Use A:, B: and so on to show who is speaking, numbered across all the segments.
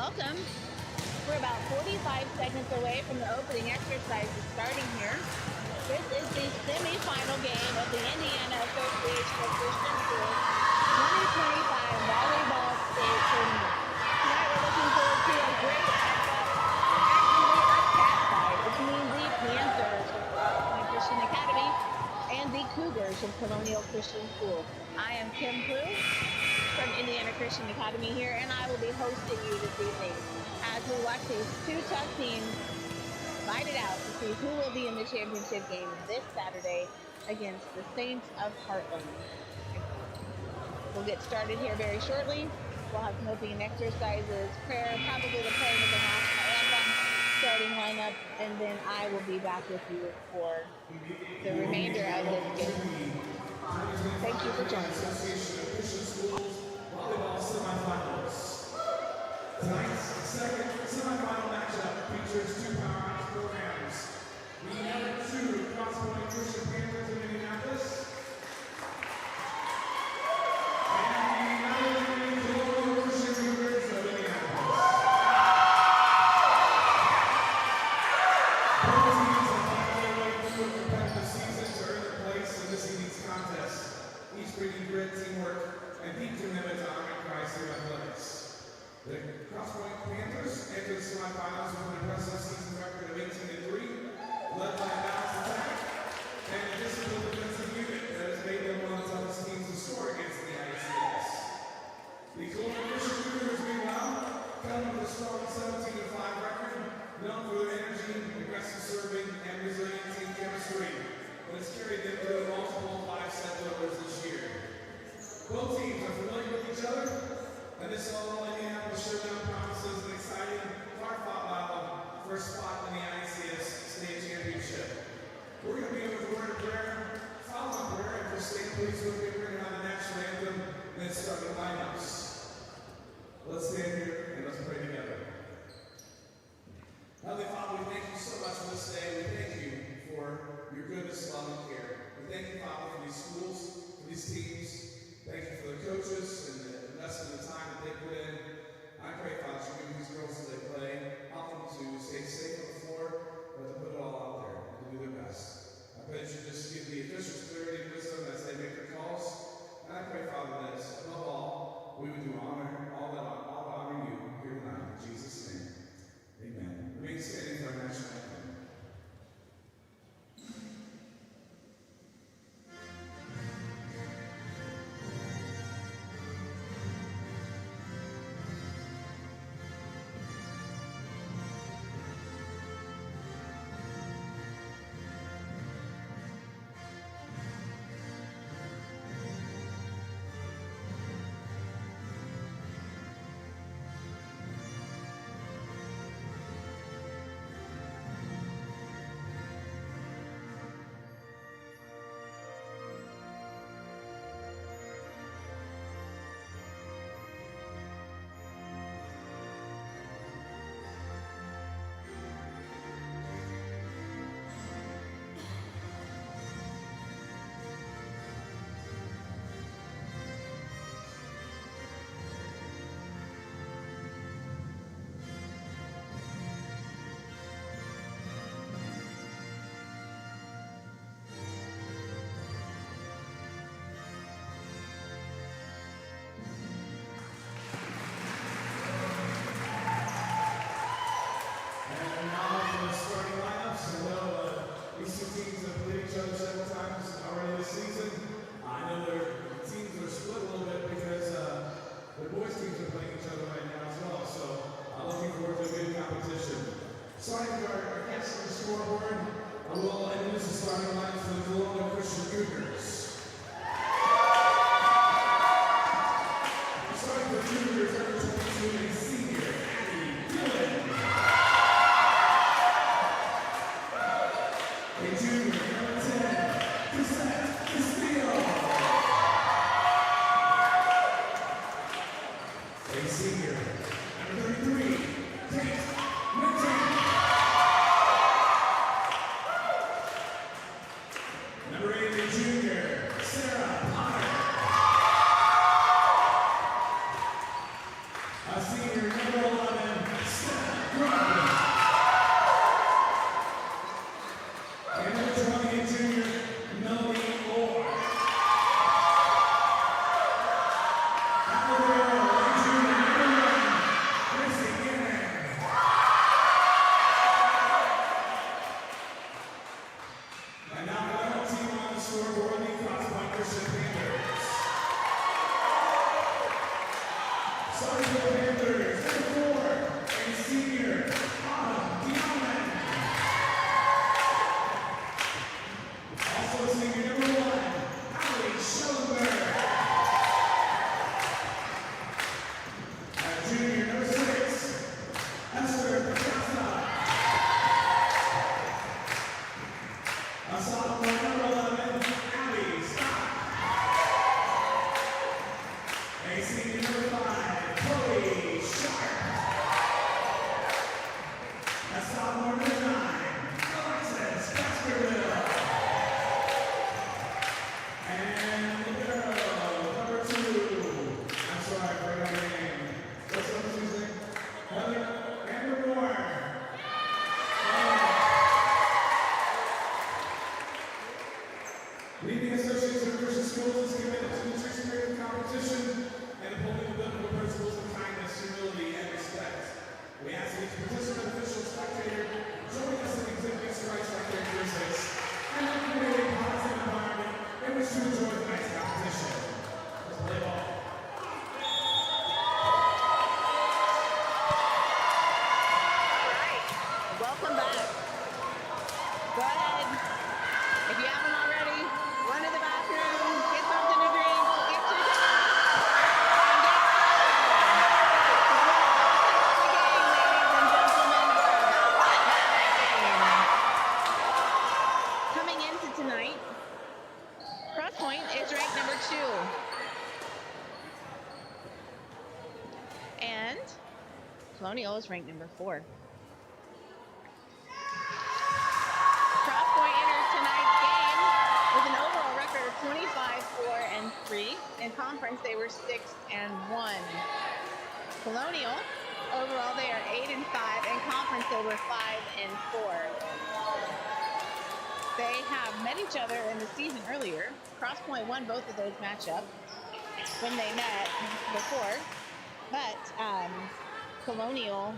A: welcome. We're about 45 seconds away from the opening exercises starting here. This is the semifinal game of the Indiana Association of Christian Schools 2025 Volleyball State Tournament. Tonight we're looking forward to a great matchup, actually a cat fight between the Panthers of Crosspointe Christian Academy and the Cougars of Colonial Christian School. I am Kim Plu from Indiana Christian Academy here, and I will be hosting you this evening as we watch these two tough teams fight it out to see who will be in the championship game this Saturday against the Saints of Heartland. We'll get started here very shortly. We'll have some opening exercises, prayer, probably the playing of the national anthem, starting lineup, and then I will be back with you for the remainder of this game. Thank you for joining us.
B: Volleyball semifinals. Tonight's second semifinal matchup features two powerhouse programs. We have two Crosspointe Christian Panthers of Indianapolis and the Colonial Christian Cougars of Indianapolis. Both teams have found their way through a competitive season to earn their place in this evening's contest, each bringing grit, teamwork, and deep commitment to honoring Christ through athletics. The Crosspointe Panthers entered the semifinals with an impressive season record of 18-3, led by a balanced attack and a disciplined defensive unit that has made them one of the toughest teams to score against the IACS. The Colonial Christian Cougars, meanwhile, come with a strong 17-5 record, known for their energy, aggressive serving, and resilient team chemistry, but it's carried them through multiple 5-set winners this year. Both teams are familiar with each other, and this all Indianapolis showdown promises an exciting, hard-fought battle for a spot in the IACS State Championship. We're going to begin with a word of prayer, following prayer, and just stay pleased with me, bring on the national anthem, and then start the lineups. Let's stand here and let's pray together. Heavenly Father, we thank you so much for this day. We thank you for your goodness, love, and care. We thank you, Father, for these schools, for these teams. Thank you for the coaches and the investment of time that they put in. I pray, Father, that you give these girls as they play, help them to stay safe on the floor, but to put it all out there and to do their best. I pray that you just give the officials clarity and wisdom as they make their calls. And I pray, Father, that above all, we would do all to honor you here tonight. In Jesus' name, amen. Remain standing for our national anthem. Starting with our guests on the scoreboard, I will introduce the starting line for the Colonial Christian Cougars. Starting with Cougars, number 22, a senior, Addie Dillon. A junior, number 10, Cassette Castillo. A senior, number 33, Tate Minton. Number 8, a junior, Sarah Potter. A senior, number 11, Starting for the Panthers, number 4, and senior, Autumn Diamond. Also senior, number 1, Ali Schellenberg. Junior, number 6, Esther Picasso. A sophomore, number 11, Abby Scott. A senior, number 5, Chloe Sharp. A sophomore, number 9, Alexis Baskerville. And the girl, number 2, I'm sorry, I forgot her name. What's up, Susan? Amber Moore. Leading Associates of Christian Schools is committed to nutrition-related competition and upholding the biblical principles of kindness, humility, and respect. We ask each participant, official, spectator, join us in exhibiting Christ-like characteristics and creating a positive environment in which to enjoy tonight's competition. Let's play ball.
A: Welcome back. Go ahead. If you haven't already, run to the bathroom, get something to drink, get your dinner, and get started. Coming into tonight, Crosspointe is ranked number 2. And Colonial is ranked number 4. Crosspointe enters tonight's game with an overall record of 25-4-3. In conference, they were 6-1. Colonial, overall, they are 8-5. In conference, they were 5-4. They have met each other in the season earlier. Crosspointe won both of those matchups when they met before, but Colonial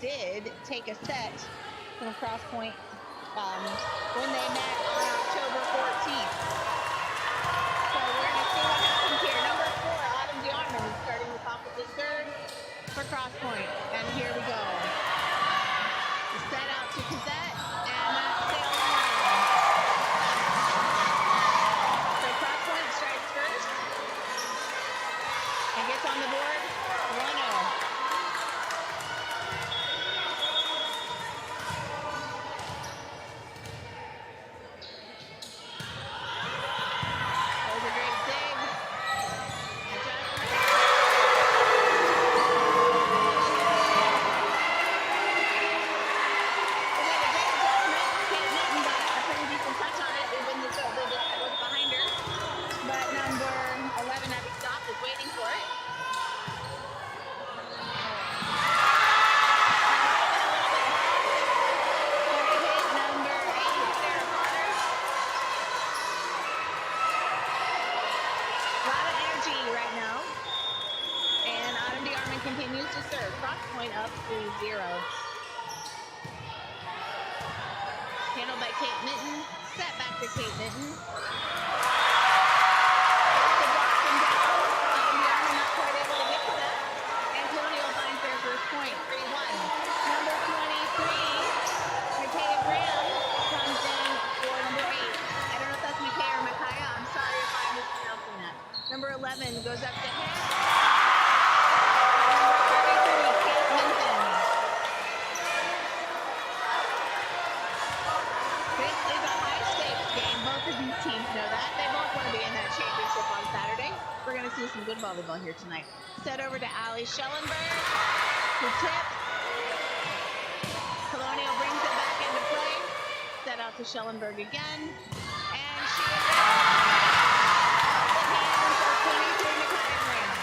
A: did take a set from Crosspointe when they met on October 14th. So we're going to see what happens here. Number 4, Autumn Diamond, starting the top of the third for Crosspointe. And here we go. The set out to Cosette, and that sails around. So Crosspointe strikes first and gets on the board 1-0. Continues to serve. Crosspointe up 3-0. Handled by Kate Minton. Set back to Kate Minton. The block and down. Diamond not quite able to get to that. And Colonial finds their first point. 3-1. Number 23, Micaiah Graham, comes in for number 8. I don't know if that's Micaiah or Micaiah. I'm sorry if I'm mispronouncing that. Number 11 goes up to him. Teams know that. They both want to be in that championship on Saturday. We're going to see some good volleyball here tonight. Set over to Ali Schellenberg, who tips. Colonial brings it back into play. Set out to Schellenberg again. And she is off the hands of 23 Micaiah Graham.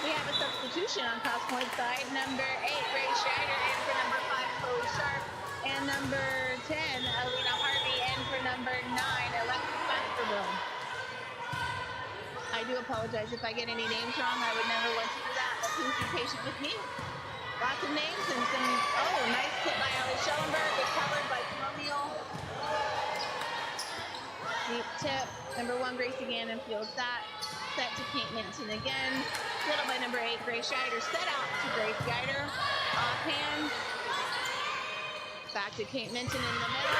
A: We have a substitution on Crosspointe side. Number 8, Ray Schreider, in for number 5, Chloe Sharp. And number 10, Alina Harvey, in for number 9, Alexis Baskerville. I do apologize if I get any names wrong. I would never want to do that, but please be patient with me. Lots of names and some, nice tip by Ali Schellenberg, recovered by Colonial. Deep tip, number 1, Gracie Gannon fields that. Set to Kate Minton again. Little by number 8, Grace Scheider. Set out to Grace Scheider. Offhand. Back to Kate Minton in the middle.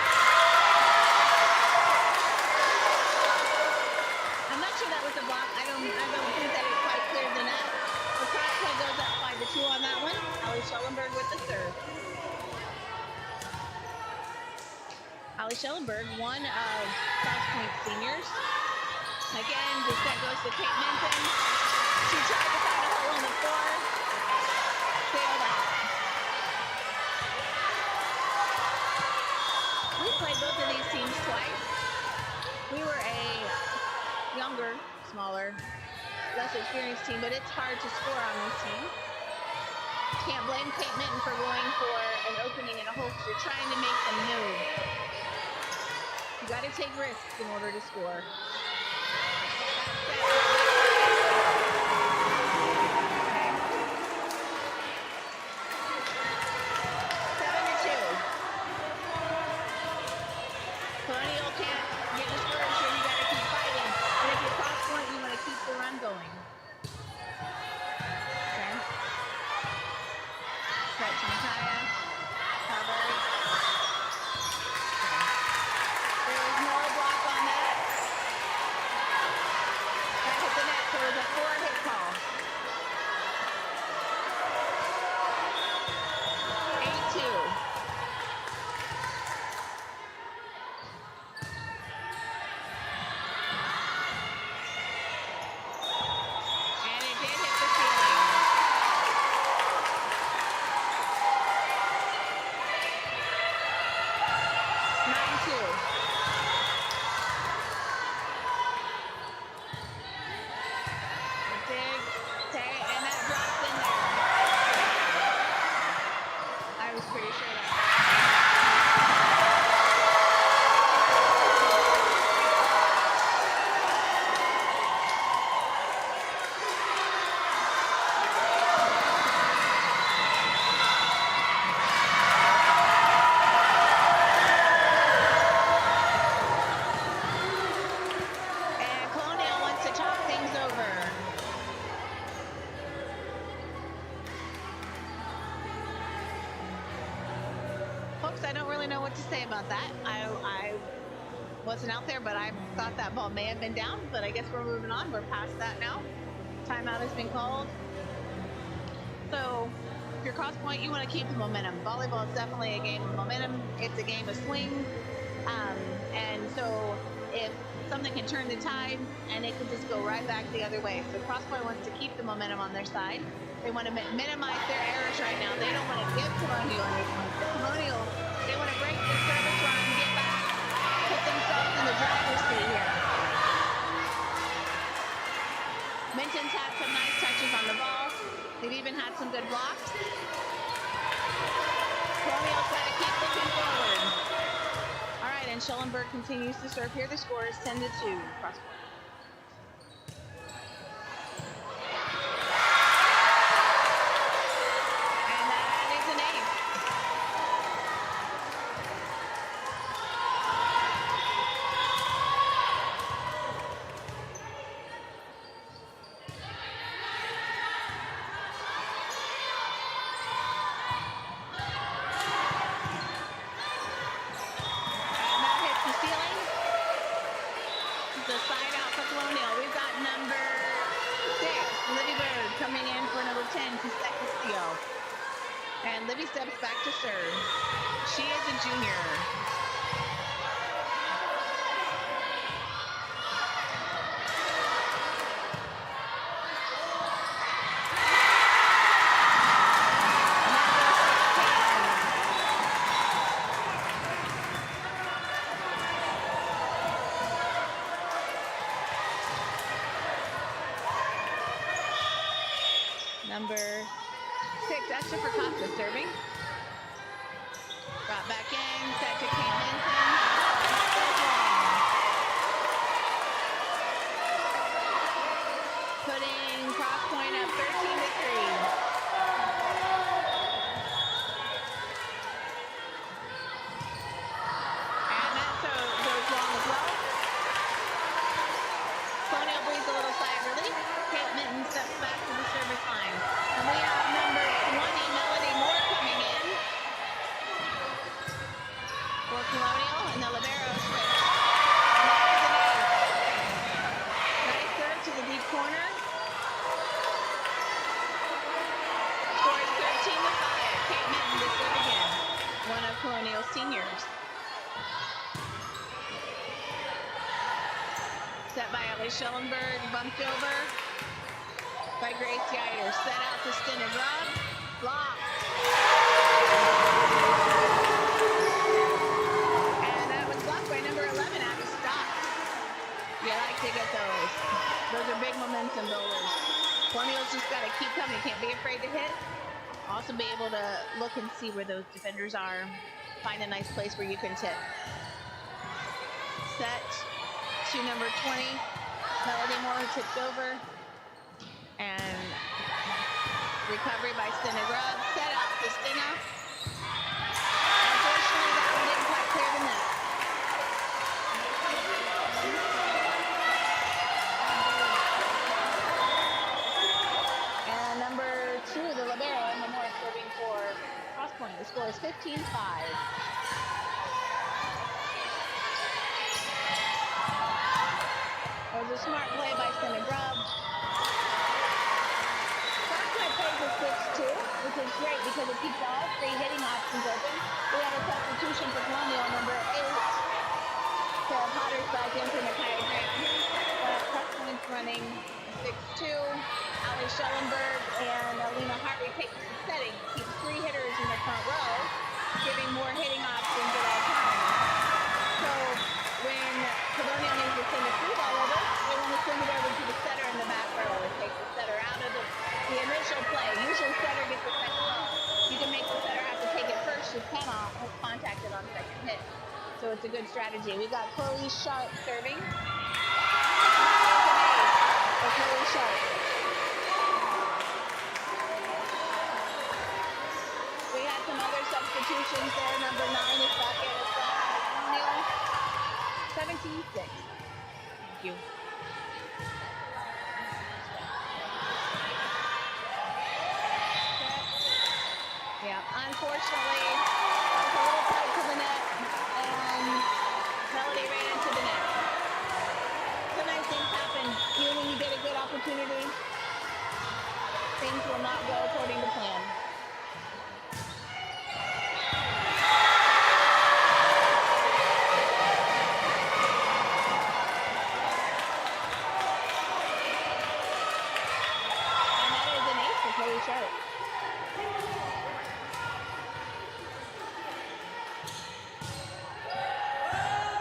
A: I'm not sure that was a block. I don't think that it quite cleared the net. The Crosspointe goes up 5-2 on that one. Allie Schellenberg with the serve. Allie Schellenberg, one of Crosspointe seniors. Again, the set goes to Kate Minton. She tried to find a hole on the floor. Sailed out. We played both of these teams twice. We were a younger, smaller, less experienced team, but it's hard to score on this team. Can't blame Kate Minton for going for an opening in a hole because you're trying to make them move. You got to take risks in order to score. 7-2. Colonial can't get discouraged here. You got to keep fighting. And if you're Crosspointe, you want to keep the run going. Okay. Set to Micaiah. Covered. There was no block on that. That hit the net, so it was a 4-hit call. 8-2. And it did hit the ceiling. 9-2. Dig, stay, and that drops in there. I was pretty sure that. And Colonial wants to talk things over. Folks, I don't really know what to say about that. I wasn't out there, but I thought that ball may have been down, but I guess we're moving on. We're past that now. Timeout has been called. So if you're Crosspointe, you want to keep the momentum. Volleyball is definitely a game of momentum. It's a game of swing. And so if something can turn the tide, and it can just go right back the other way. So Crosspointe wants to keep the momentum on their side. They want to minimize their errors right now. They don't want to give Colonial any points. Colonial, they want to break the service run, get back, put themselves in the driver's seat here. Minton's had some nice touches on the ball. They've even had some good blocks. Colonial's got to keep looking forward. All right, and Schellenberg continues to serve here. The score is 10-2. Crosspointe. And that is an ace. And that hits the ceiling. The side out for Colonial. We've got number 6, Libby Bird, coming in for number 10, Cassette Castillo. And Libby steps back to serve. She is a junior. And that goes to number 6, Esther Percosta serving. Brought back in, set to Kate Minton. And that goes long. Putting Crosspointe up 13-3. And that goes long as well. Colonial breathes a little sigh of relief. Kate Minton steps back to the serve. Set by Ali Schellenberg, bumped over by Grace Yider. Set out to Stina Grubb, blocked. And that was blocked by number 11, Abby Stock. You like to get those. Those are big momentum builders. Colonial's just got to keep coming. You can't be afraid to hit. Also be able to look and see where those defenders are. Find a nice place where you can tip. Set to number 20, Melody Moore, tipped over. And recovery by Stina Grubb. Set out to Stina. Unfortunately, that one didn't quite clear the net. And number 2, the libero, Emma Moore, serving for Crosspointe. The score is 15-5. It was a smart play by Stina Grubb. Crosspointe plays a 6-2, which is great because it keeps all 3 hitting options open. We have a substitution for Colonial, number 8. Sarah Potter's back in for Micaiah Graham. But Crosspointe's running 6-2. Ali Schellenberg and Alina Hartley take the setting. Keeps 3 hitters in the front row, giving more hitting options at all times. So when Colonial needs to send a free ball over, they want to send it over to the setter in the back row. It takes the setter out of the initial play. Usually setter gets the second row. You can make the setter have to take it first. She cannot have contacted on second hit. So it's a good strategy. We got Chloe Sharp serving. Chloe Sharp. We had some other substitutions there. Number 9 is back in as well. 76. Thank you. Yeah, unfortunately, that was a little tight to the net, and Melody ran into the net. Sometimes things happen. Even when you get a good opportunity, things will not go according to plan. And that is an ace for Chloe Sharp.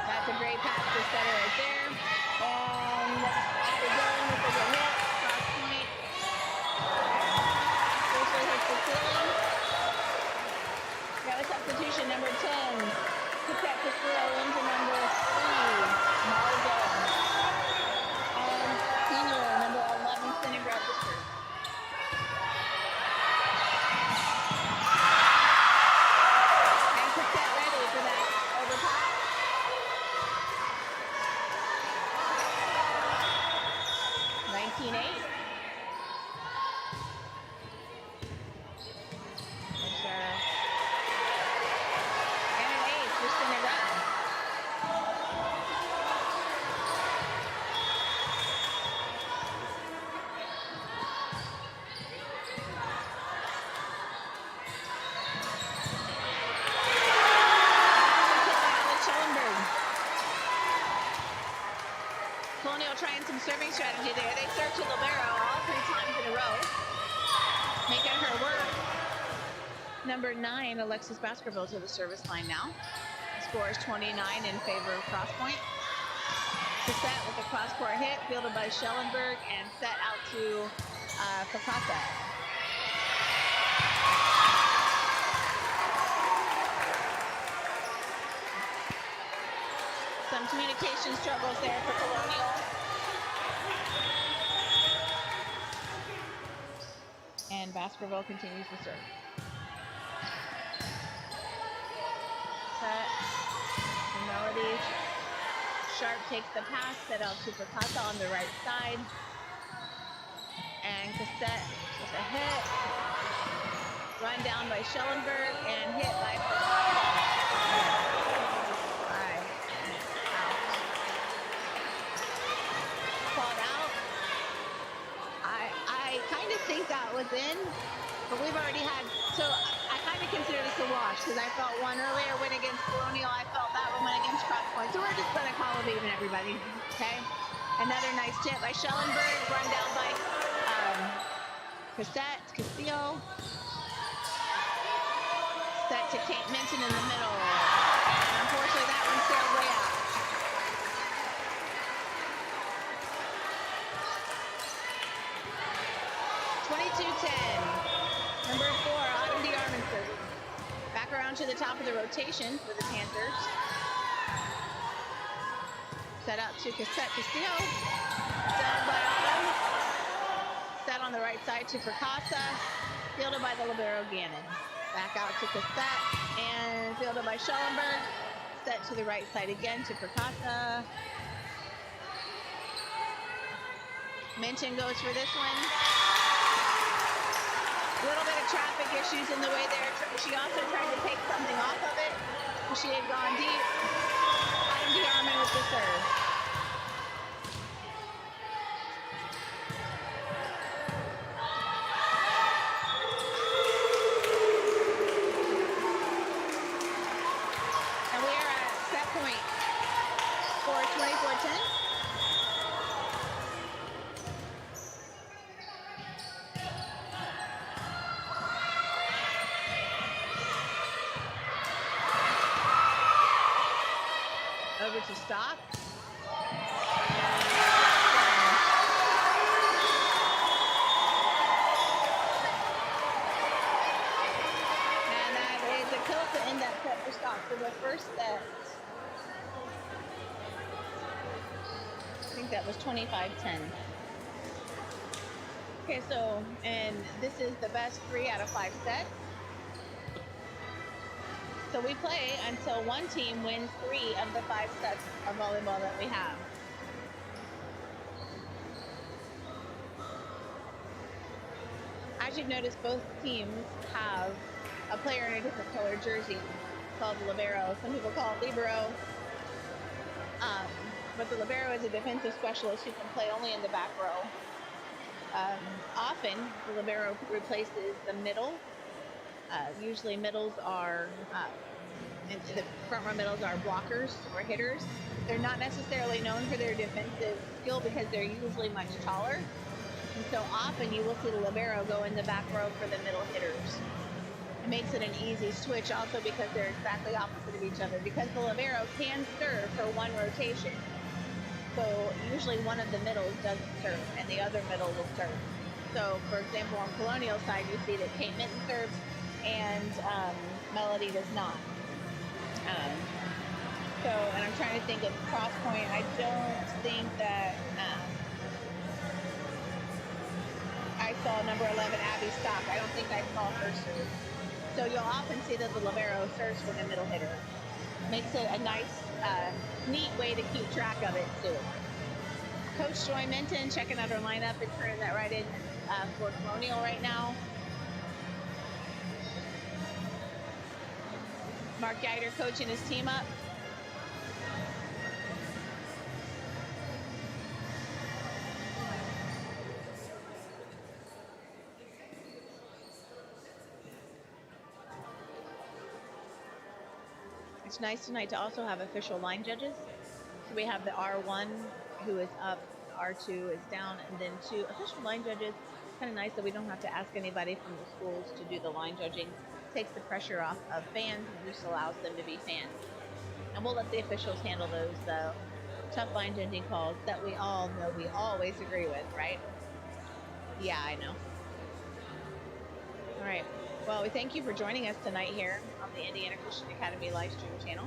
A: That's a great pass to setter right there. And Abby going with a good hit. Crosspointe. Fisher hits the ceiling. We have a substitution, number 10. Cassette Castillo into number 3. Margot. And senior, number 11, Stina Grubb. And Cassette ready for that overpass. 19-8. And an ace for Stina Grubb. Colonial trying some serving strategy there. They serve to libero all 3 times in a row, making her work. Number 9, Alexis Baskerville to the service line now. The score is 29 in favor of Crosspointe. Cassette with a cross-court hit, fielded by Schellenberg, and set out to Fakasa. Some communication struggles there for Colonial. And Baskerville continues to serve. Set. Melody Sharp takes the pass, set out to Fakasa on the right side. And Cassette with a hit. Run down by Schellenberg and hit by Fakasa. Called out. I kind of think that was in, but we've already had, so I kind of consider this a wash because I felt one earlier win against Colonial. I felt that one went against Crosspointe. So we're just going to call it even, everybody. Okay? Another nice tip by Schellenberg, run down by Castillo. Set to Kate Minton in the middle. And unfortunately, that one sailed way out. 22-10. Number 4, Autumn DeArmond serving. Back around to the top of the rotation for the Panthers. Set out to Cassette Castillo. Set by Autumn. Set on the right side to Percasa. Fielded by the libero Gannon. Back out to Cassette and fielded by Schellenberg. Set to the right side again to Percasa. Minton goes for this one. A little bit of traffic issues in the way there. She also tried to take something off of it. She had gone deep. Autumn DeArmond with the serve. And we are at set point for 24-10. Over to Stock. And that is a kill to end that set for Stock for the first set. I think that was 25-10. Okay, so, and this is the best 3 out of 5 sets. So we play until one team wins 3 of the 5 sets of volleyball that we have. As you've noticed, both teams have a player in a different color jersey called the libero. Some people call it libero. But the libero is a defensive specialist who can play only in the back row. Often, the libero replaces the middle. Usually middles are, and the front row middles are blockers or hitters. They're not necessarily known for their defensive skill because they're usually much taller. And so often you will see the libero go in the back row for the middle hitters. It makes it an easy switch also because they're exactly opposite of each other. Because the libero can serve for one rotation. So usually one of the middles doesn't serve and the other middle will serve. So for example, on Colonial side, you see that Kate Minton serves and Melody does not. And I'm trying to think of Crosspointe. I don't think that I saw number 11, Abby Stock. I don't think I saw her serve. So you'll often see that the libero serves for the middle hitter. Makes it a nice, neat way to keep track of it too. Coach Joy Minton checking out her lineup and turning that right in for Colonial right now. Mark Geider coaching his team up. It's nice tonight to also have official line judges. So we have the R1 who is up, R2 is down, and then 2 official line judges. Kind of nice that we don't have to ask anybody from the schools to do the line judging. Takes the pressure off of fans and just allows them to be fans. And we'll let the officials handle those tough line judging calls that we all know we always agree with, right? Yeah, I know. All right. Well, we thank you for joining us tonight here on the Indiana Christian Academy live stream channel.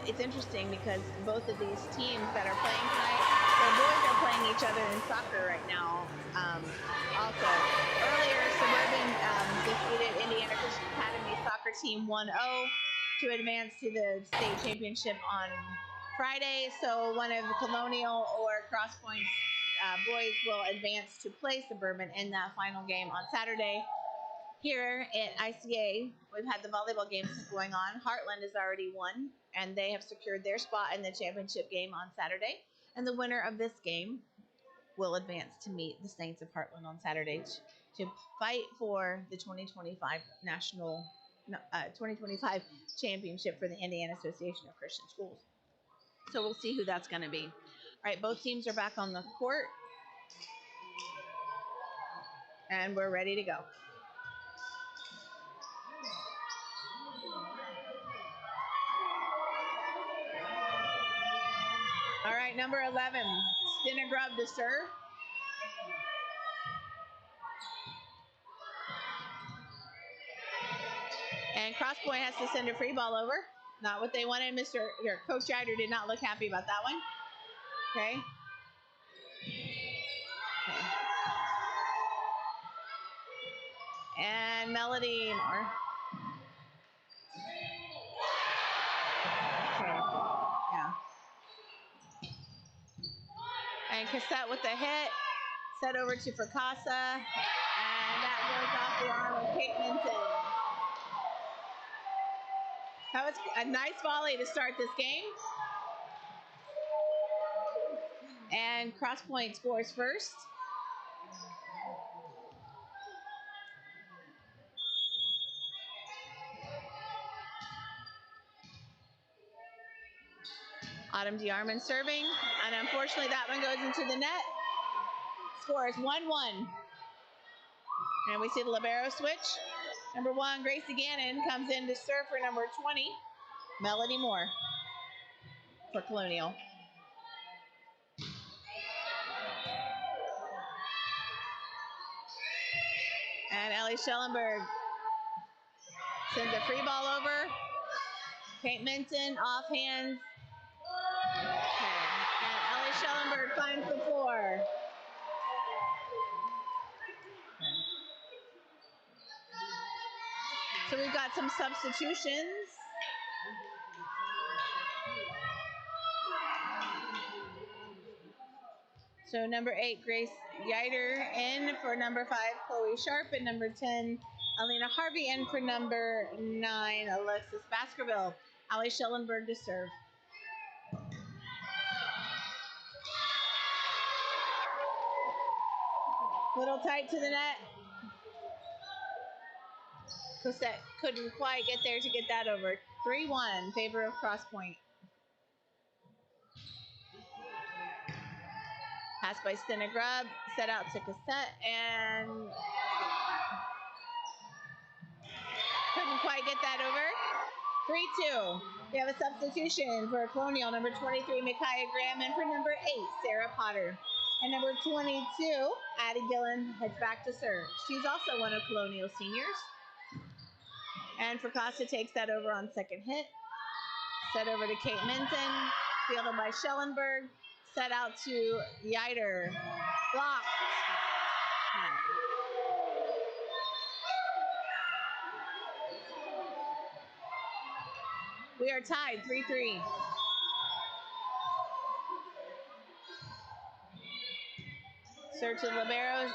A: It's interesting because both of these teams that are playing tonight, their boys are playing each other in soccer right now. Also, earlier, Suburban defeated Indiana Christian Academy soccer team 1-0 to advance to the state championship on Friday. So one of the Colonial or Crosspointe boys will advance to play Suburban in that final game on Saturday. Here at ICA, we've had the volleyball games going on. Heartland has already won, and they have secured their spot in the championship game on Saturday. And the winner of this game will advance to meet the Saints of Heartland on Saturday to fight for the 2025 2025 championship for the Indiana Association of Christian Schools. So we'll see who that's going to be. All right, both teams are back on the court. And we're ready to go. All right, number 11, Stinnegrub to serve. And Crosspointe has to send a free ball over. Not what they wanted. Coach Eider did not look happy about that one. Okay. And Melody Moore. Okay. Yeah. And Cassette with the hit. Set over to Fracassa. And that goes off the arm of Kate Minton. That was a nice volley to start this game. And Crosspointe scores first. Autumn DeArmond serving. And unfortunately, that one goes into the net. Score is 1-1. And we see the libero switch. Number 1, Gracie Gannon comes in to serve for number 20, Melody Moore for Colonial. And Ellie Schellenberg sends a free ball over. Kate Minton off hands. Okay. And Ellie Schellenberg finds the floor. So we've got some substitutions. So number 8, Grace Yider in for number 5, Chloe Sharp, and number 10, Alina Harvey in for number 9, Alexis Baskerville. Allie Schellenberg to serve. Little tight to the net. Cosette couldn't quite get there to get that over. 3-1 in favor of Crosspointe. Pass by Stinnegrub, set out to Cassette, and couldn't quite get that over. 3-2. We have a substitution for Colonial. Number 23, Micaiah Graham, and for number 8, Sarah Potter. And number 22, Addie Gillen heads back to serve. She's also one of Colonial's seniors. And Fracassa takes that over on second hit. Set over to Kate Minton, fielded by Schellenberg. Set out to Yider. Blocked. We are tied 3-3. Serve to the liberos.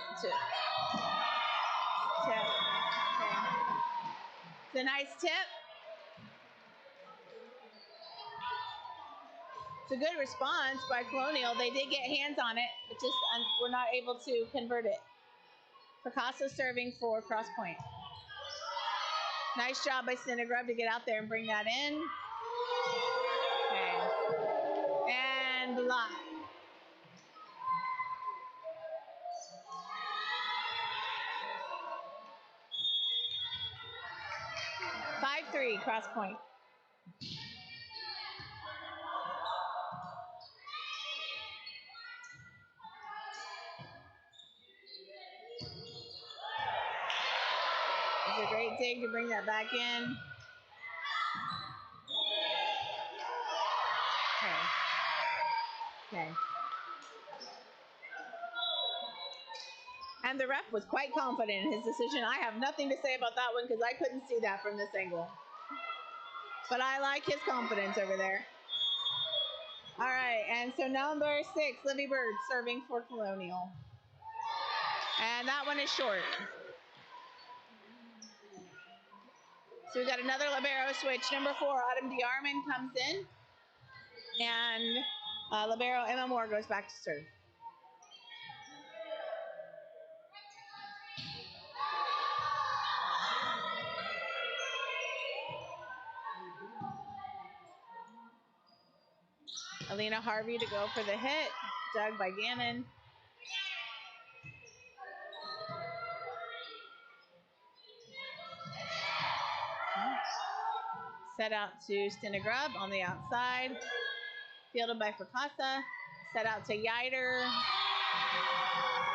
A: It's a nice tip. It's a good response by Colonial. They did get hands on it, but just we're not able to convert it. Picasso serving for Crosspointe. Nice job by Stinnegrub to get out there and bring that in. Okay. And block. Five, 5-3, Crosspointe. It's a great dig to bring that back in. Okay. And the ref was quite confident in his decision. I have nothing to say about that one because I couldn't see that from this angle. But I like his confidence over there. All right, and so number 6, Livy Bird serving for Colonial. And that one is short. So we got another libero switch. Number 4, Autumn DeArmond comes in. And libero Emma Moore goes back to serve. Alina Harvey to go for the hit. Dug by Gannon. Set out to Stenogrub on the outside. Fielded by Fracassa. Set out to Yider.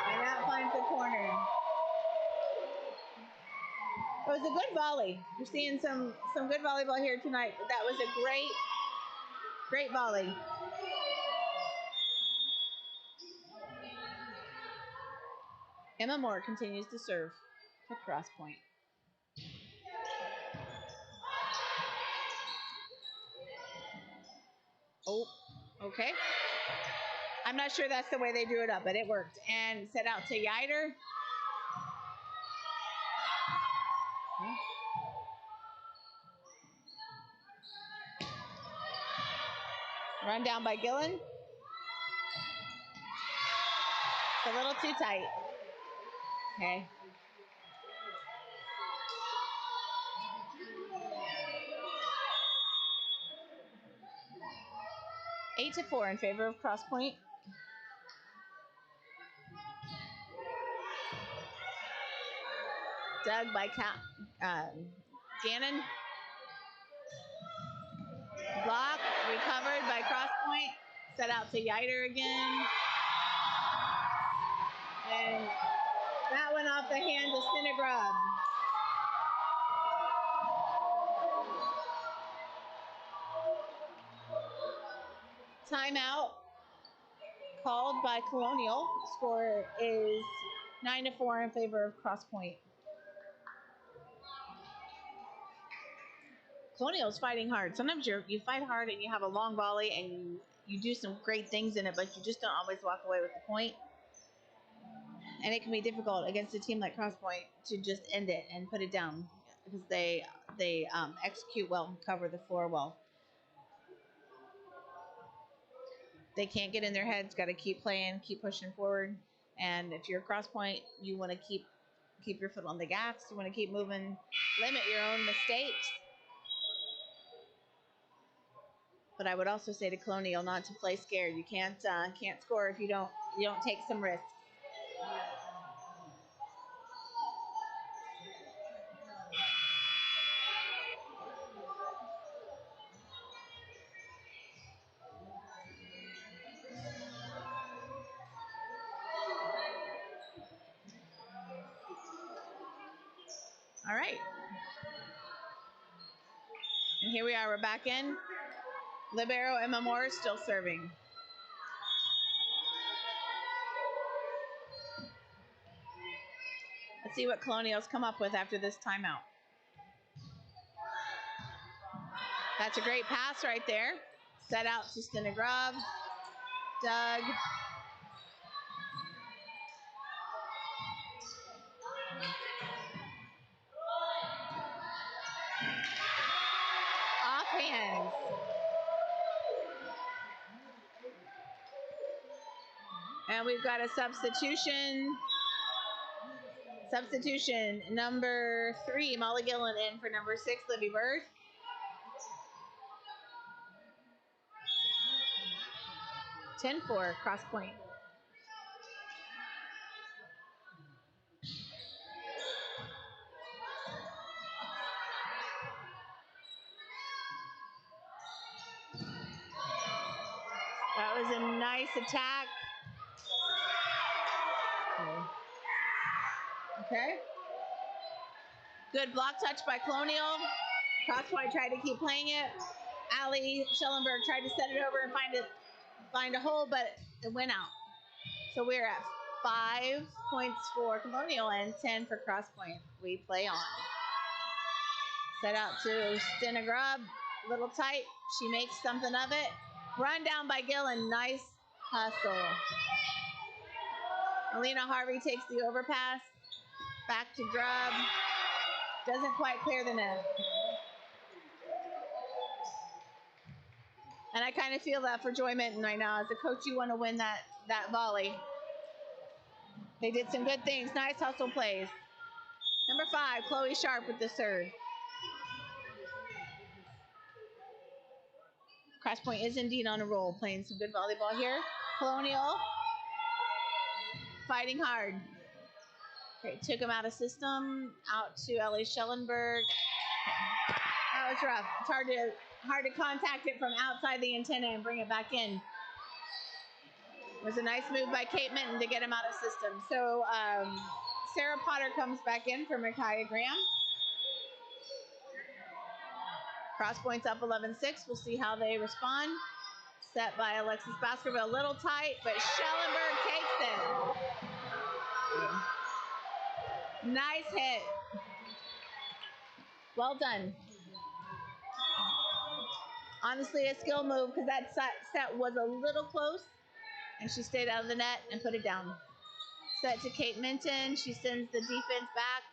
A: And that finds the corner. It was a good volley. We're seeing some good volleyball here tonight. But that was a great volley. Emma Moore continues to serve for Crosspointe. Oh, okay. I'm not sure that's the way they drew it up, but it worked. And set out to Yider. Okay. Run down by Gillen. It's a little too tight. Okay. Eight to 4 in favor of Crosspointe. Dug by Gannon. Block, recovered by Crosspointe. Set out to Yider again. And that went off the hand of Stenogrub. Timeout called by Colonial. The score is 9 to 4 in favor of Crosspointe. Colonial's fighting hard. Sometimes you fight hard and you have a long volley and you do some great things in it, but you just don't always walk away with the point. And it can be difficult against a team like Crosspointe to just end it and put it down because they execute well, cover the floor well. They can't get in their heads. Got to keep playing, keep pushing forward. And if you're Crosspointe, you want to keep your foot on the gas. You want to keep moving, limit your own mistakes. But I would also say to Colonial not to play scared. You can't score if you don't take some risks. All right. And here we are. We're back in. Libero Emma Moore is still serving. Let's see what Colonial's come up with after this timeout. That's a great pass right there. Set out to Stenogrub. Dug. Off hands. And we've got a substitution. Substitution number 3, Molly Gillen in for number 6, Libby Bird. Ten for Crosspointe. That was a nice attack. Okay. Good block touch by Colonial. Crosspointe tried to keep playing it. Allie Schellenberg tried to set it over and find a hole, but it went out. So we're at 5 points for Colonial and 10 for Crosspointe. We play on. Set out to Stenogrub. Little tight. She makes something of it. Run down by Gillen. Nice hustle. Alina Harvey takes the overpass. Back to Grub. Doesn't quite clear the net. And I kind of feel that for Joy Minton right now. As a coach, you want to win that volley. They did some good things. Nice hustle plays. Number 5, Chloe Sharp with the serve. Crosspointe is indeed on a roll, playing some good volleyball here. Colonial fighting hard. Okay, took him out of system, out to Ellie Schellenberg. That was rough. It's hard to contact it from outside the antenna and bring it back in. It was a nice move by Kate Minton to get him out of system. So Sarah Potter comes back in for Micaiah Graham. Crosspointe's up 11-6. We'll see how they respond. Set by Alexis Baskerville. A little tight, but Schellenberg takes it. Nice hit. Well done. Honestly, a skill move because that set was a little close, and she stayed out of the net and put it down. Set to Kate Minton. She sends the defense back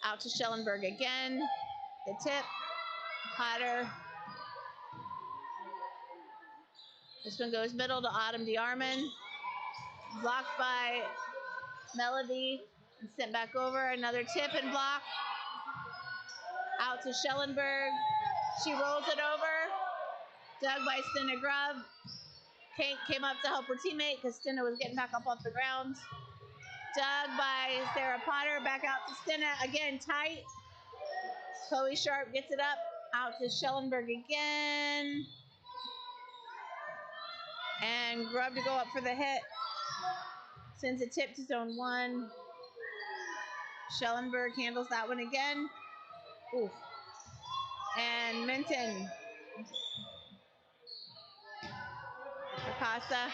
A: out to Schellenberg again. The tip. Potter. This one goes middle to Autumn DeArmond. Blocked by Melody and sent back over. Another tip and block. Out to Schellenberg. She rolls it over. Dug by Stina Grubb. Kate came up to help her teammate because Stina was getting back up off the ground. Dug by Sarah Potter. Back out to Stina. Again, tight. Chloe Sharp gets it up. Out to Schellenberg again. And Grubb to go up for the hit. Sends a tip to zone 1. Schellenberg handles that one again. Oof. And Minton. Acosta.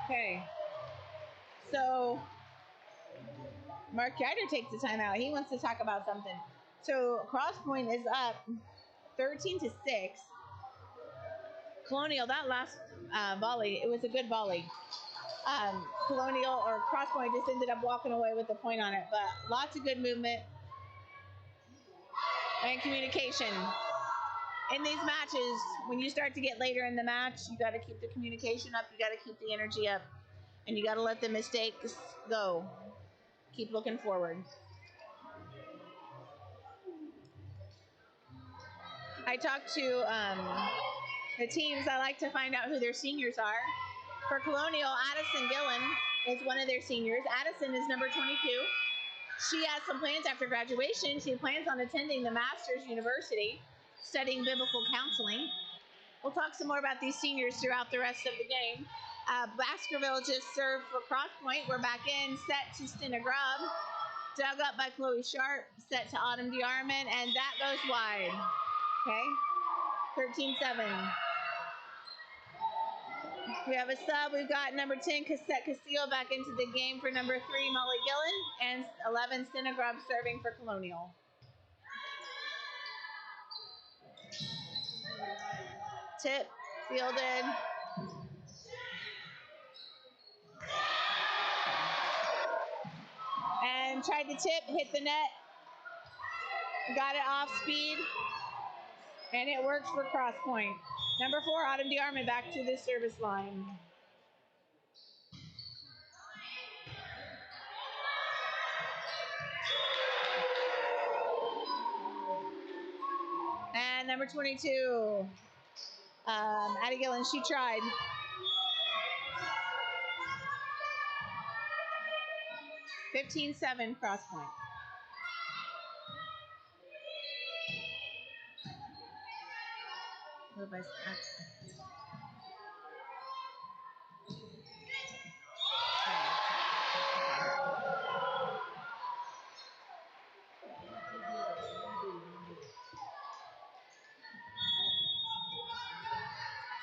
A: Okay. So Mark Kreider takes the timeout. He wants to talk about something. So Crosspointe is up 13-6. Colonial, that last volley, it was a good volley. Colonial or Crosspointe just ended up walking away with the point on it, but lots of good movement and communication. In these matches, when you start to get later in the match, you got to keep the communication up, you got to keep the energy up, and you got to let the mistakes go. Keep looking forward. I talked to the teams. I like to find out who their seniors are. For Colonial, Addison Gillen is one of their seniors. Addison is number 22. She has some plans after graduation. She plans on attending the Masters University, studying biblical counseling. We'll talk some more about these seniors throughout the rest of the game. Baskerville just served for Crosspointe. We're back in, set to Stina Grubb. Dug up by Chloe Sharp, set to Autumn DeArmond, and that goes wide. Okay, 13-7. We have a sub. We've got number 10, Cassette Castillo, back into the game for number 3, Molly Gillen, and 11, Stina Grubb, serving for Colonial. Tip, fielded. And tried to tip, hit the net. Got it off speed. And it works for Crosspointe. Number 4, Autumn DeArmond, back to the service line. And number 22, Addie Gillen, she tried. (15-7) Crosspointe. What have I said?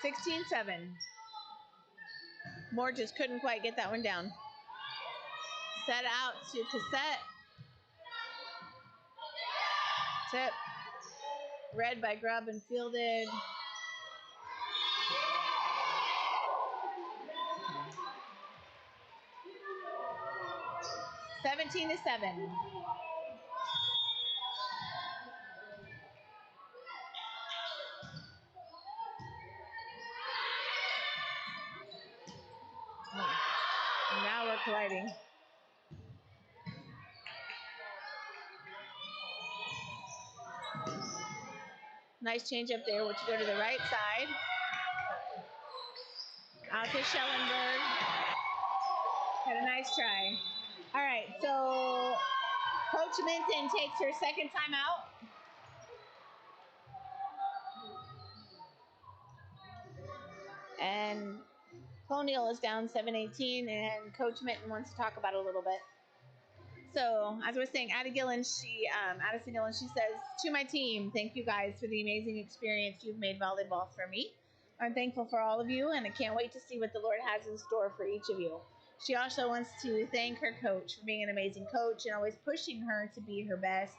A: 16-7. Moore just couldn't quite get that one down. Set out to Cassette. Tip. Read by Grubb and fielded. (17-7). exciting. Nice change up there, which go to the right side. Out to Schellenberg. Had a nice try. All right, so Coach Minton takes her second timeout. And Colonial is down 7-18, and Coach Minton wants to talk about it a little bit. So, as I was saying, Addison Gillen, she says, to my team, thank you guys for the amazing experience you've made volleyball for me. I'm thankful for all of you, and I can't wait to see what the Lord has in store for each of you. She also wants to thank her coach for being an amazing coach and always pushing her to be her best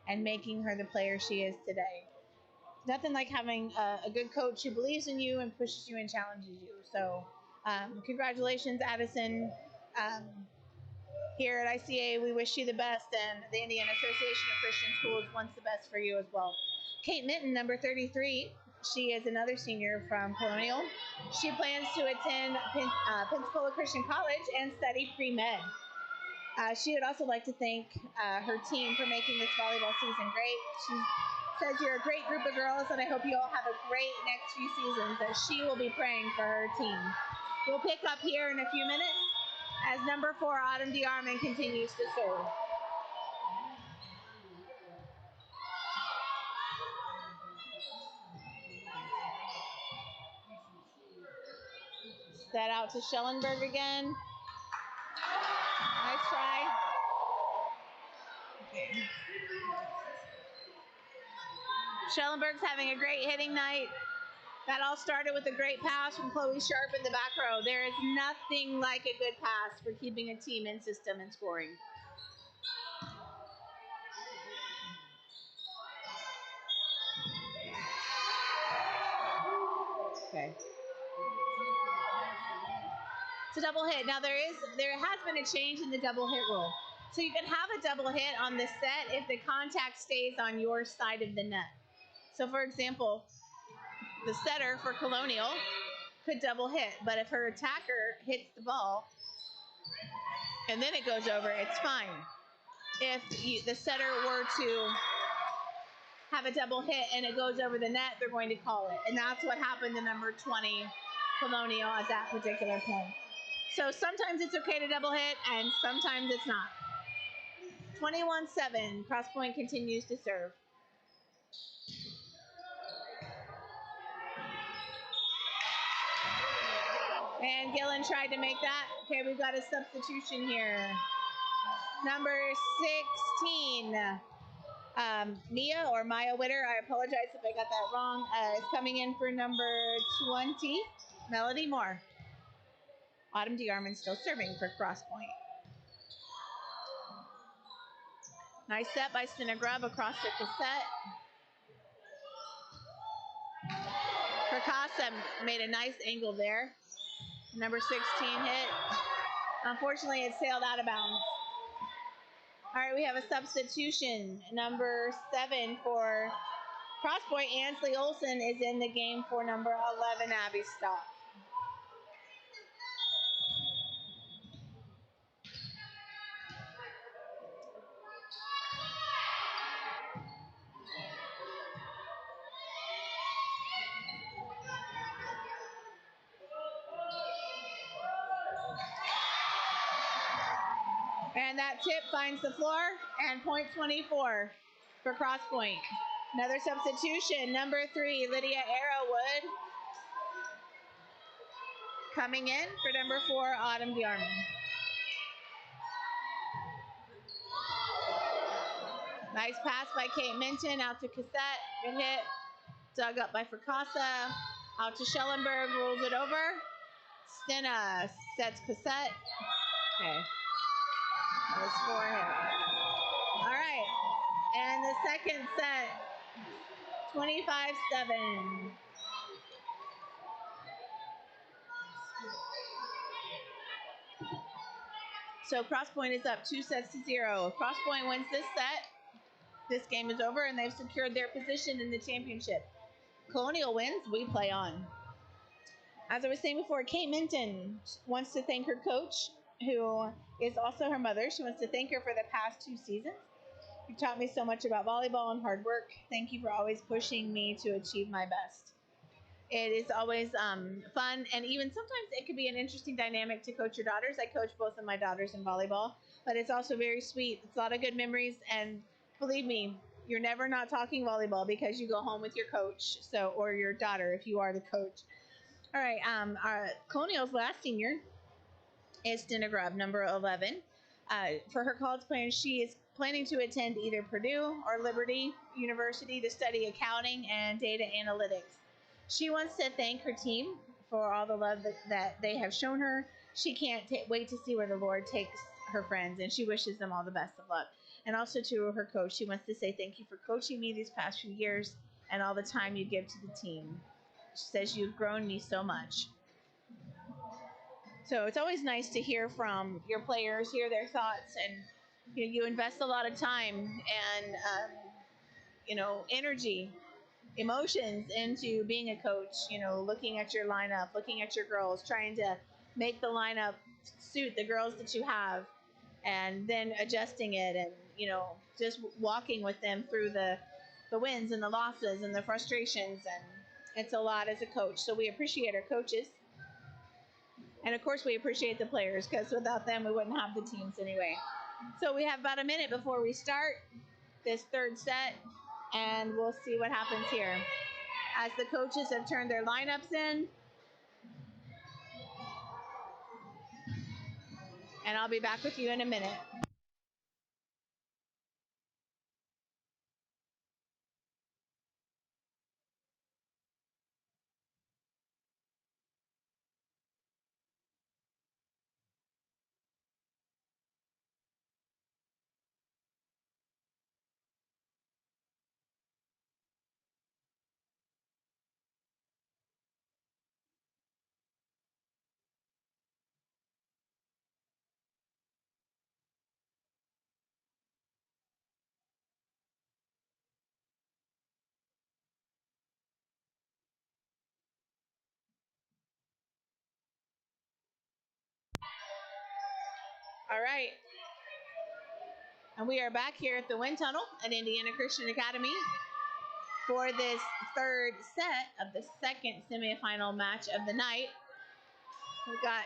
A: and making her the player she is today. Nothing like having a good coach who believes in you and pushes you and challenges you. So, congratulations, Addison. Here at ICA, we wish you the best, and the Indiana Association of Christian Schools wants the best for you as well. Kate Minton, number 33, she is another senior from Colonial. She plans to attend Pensacola Christian College and study pre-med. She would also like to thank her team for making this volleyball season great. She says you're a great group of girls, and I hope you all have a great next few seasons, that she will be praying for her team. We'll pick up here in a few minutes as number 4, Autumn DeArmond, continues to serve. Set out to Schellenberg again. Nice try. Okay. Schellenberg's having a great hitting night. That all started with a great pass from Chloe Sharp in the back row. There is nothing like a good pass for keeping a team in system and scoring. Okay. It's a double hit. Now there has been a change in the double hit rule. So you can have a double hit on the set if the contact stays on your side of the net. So for example, the setter for Colonial could double hit, but if her attacker hits the ball and then it goes over, it's fine. If the setter were to have a double hit and it goes over the net, they're going to call it. And that's what happened to number 20 Colonial at that particular point. So sometimes it's okay to double hit and sometimes it's not. 21-7, Crosspointe continues to serve. And Gillen tried to make that. Okay, we've got a substitution here. Number 16, Maya Witter, I apologize if I got that wrong, is coming in for number 20, Melody Moore. Autumn DeArmond still serving for Crosspointe. Nice set by Grubb across the cassette. Perkasa made a nice angle there. Number 16 hit. Unfortunately, it sailed out of bounds. All right, we have a substitution. Number 7 for Crosspointe, Ansley Olsen, is in the game for number 11, Abby Stock. And that tip finds the floor, and point 24 for Crosspointe. Another substitution, number 3, Lydia Arrowwood, coming in for number 4, Autumn DeArmond. Nice pass by Kate Minton out to Cassette. Good hit. Dug up by Perkasa. Out to Schellenberg, rolls it over. Stena sets Cassette. Okay. That was 4 hits. All right. And the second set, 25-7. So Crosspointe is up 2-0. If Crosspointe wins this set, this game is over and they've secured their position in the championship. Colonial wins, we play on. As I was saying before, Kate Minton wants to thank her coach who is also her mother. She wants to thank her for the past 2 seasons. You've taught me so much about volleyball and hard work. Thank you for always pushing me to achieve my best. It is always fun, and even sometimes it could be an interesting dynamic to coach your daughters. I coach both of my daughters in volleyball, but it's also very sweet. It's a lot of good memories, and believe me, you're never not talking volleyball because you go home with your coach, or your daughter if you are the coach. All right, our Colonial's last senior is Stina Grubb, number 11. For her college plans, she is planning to attend either Purdue or Liberty University to study accounting and data analytics. She wants to thank her team for all the love that they have shown her. She can't wait to see where the Lord takes her friends, and she wishes them all the best of luck. And also to her coach, she wants to say thank you for coaching me these past few years and all the time you give to the team. She says you've grown me so much. So it's always nice to hear from your players, hear their thoughts, and you invest a lot of time and energy, emotions into being a coach. Looking at your lineup, looking at your girls, trying to make the lineup suit the girls that you have, and then adjusting it, and just walking with them through the wins and the losses and the frustrations, and it's a lot as a coach. So we appreciate our coaches. And of course, we appreciate the players, because without them, we wouldn't have the teams anyway. So we have about a minute before we start this third set, and we'll see what happens here. As the coaches have turned their lineups in, and I'll be back with you in a minute. All right. And we are back here at the wind tunnel at Indiana Christian Academy for this third set of the second semifinal match of the night. We've got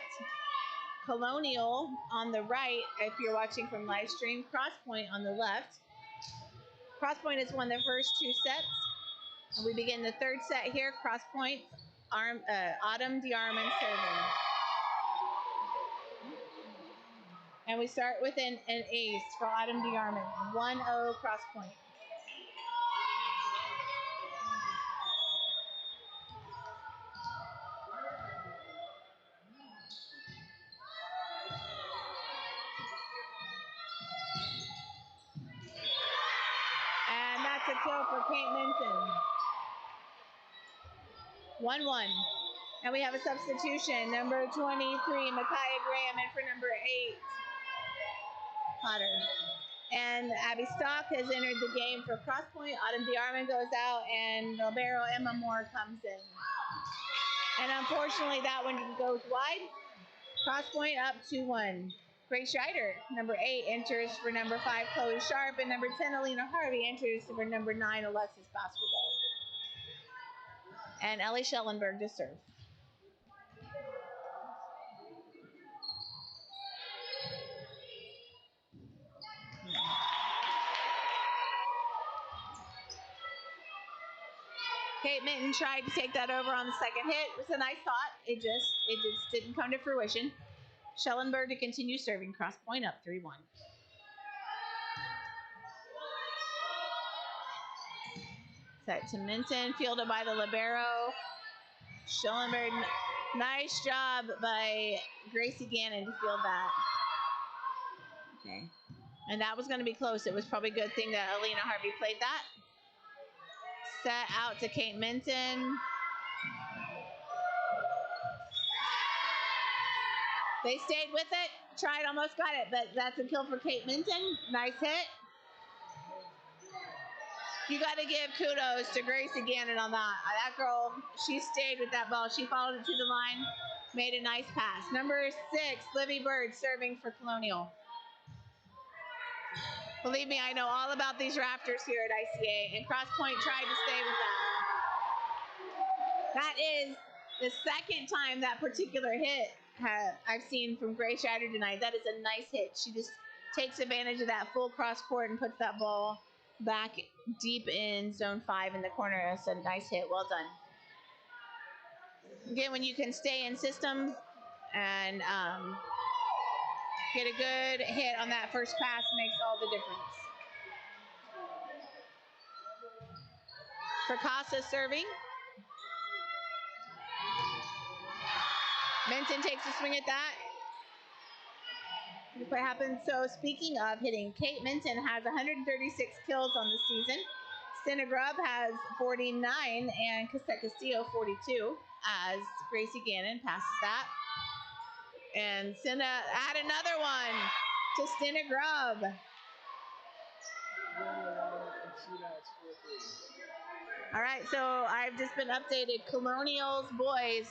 A: Colonial on the right, if you're watching from live stream, Crosspointe on the left. Crosspointe has won the first 2 sets. And we begin the third set here. Crosspointe, Autumn DeArmond serving. And we start with an ace for Autumn DeArmond. 1-0 Crosspointe. And that's a kill for Kate Minton. 1-1. And we have a substitution. Number 23, Micaiah Graham, in for number 8, Potter. And Abby Stock has entered the game for Crosspointe. Autumn DeArmond goes out, and libero Emma Moore comes in. And unfortunately, that one goes wide. Crosspointe up 2-1. Grace Scheider, number 8, enters for number 5, Chloe Sharp, and number 10, Alina Harvey, enters for number 9, Alexis Baskerville. And Ellie Schellenberg to serve. Kate Minton tried to take that over on the second hit. It was a nice thought. It just didn't come to fruition. Schellenberg to continue serving. Crosspointe up 3-1. Set to Minton, fielded by the libero. Schellenberg, nice job by Gracie Gannon to field that. Okay. And that was going to be close. It was probably a good thing that Alina Harvey played that. Set out to Kate Minton. They stayed with it, tried, almost got it, but that's a kill for Kate Minton. Nice hit. You got to give kudos to Gracie Gannon on that. That girl, she stayed with that ball. She followed it to the line. made a nice pass. Number 6, Livy Bird serving for Colonial. Believe me, I know all about these rafters here at ICA, and Crosspointe tried to stay with that. That is the second time that particular hit I've seen from Grace Scheider tonight. That is a nice hit. She just takes advantage of that full cross court and puts that ball back deep in zone 5 in the corner. It's a nice hit. Well done. Again, when you can stay in system and get a good hit on that first pass, makes all the difference. For Casa serving. Minton takes a swing at that. Look what happens. So speaking of hitting, Kate Minton has 136 kills on the season. Stina Grubb has 49 and Cassette Castillo 42 as Gracie Gannon passes that. And Stina add another one to Stina Grubb. All right, so I've just been updated. Colonial's boys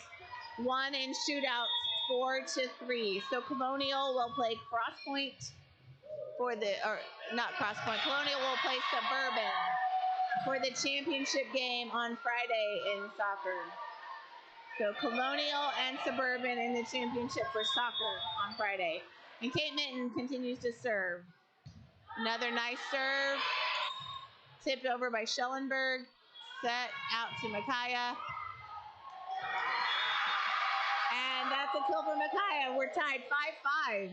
A: won in shootouts 4-3. So Colonial will play Crosspointe for the, or not Crosspointe, Colonial will play Suburban for the championship game on Friday in soccer. So Colonial and Suburban in the championship for soccer on Friday. And Kate Minton continues to serve. Another nice serve. Tipped over by Schellenberg. Set out to Micaiah. And that's a kill for Micaiah. We're tied 5-5.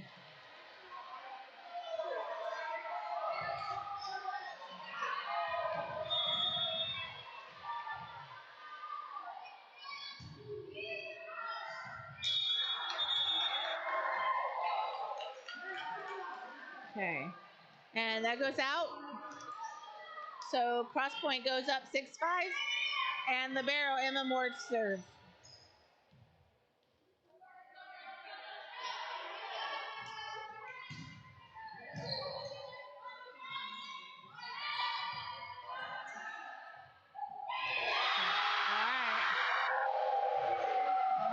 A: Okay. And that goes out. So Crosspointe goes up 6-5. And libero Emma Moore serves.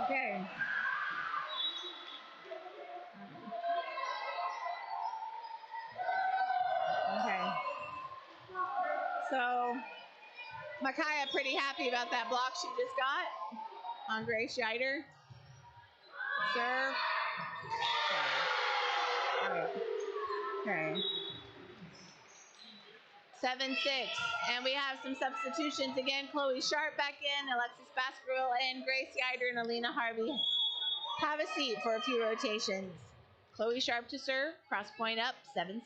A: Okay. Okay. So Micaiah pretty happy about that block she just got on Grace Scheider. Serve. Okay. 7-6. And we have some substitutions again. Chloe Sharp back in, Alexis Baskerville, and Grace Scheider and Alina Harvey have a seat for a few rotations. Chloe Sharp to serve. Crosspointe up 7-6.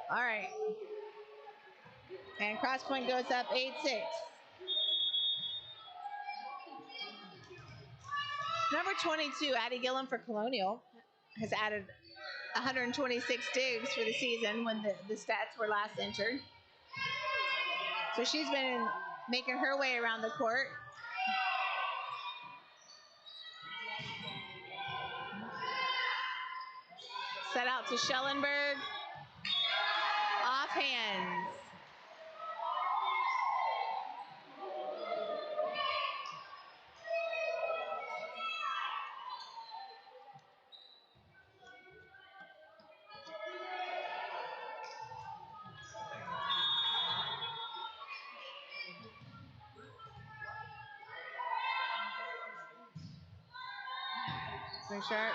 A: All right. And Crosspointe goes up 8-6. Number 22, Addie Gillum for Colonial, has added 126 digs for the season when the stats were last entered. So she's been making her way around the court. Set out to Schellenberg. Off hands. Very sharp.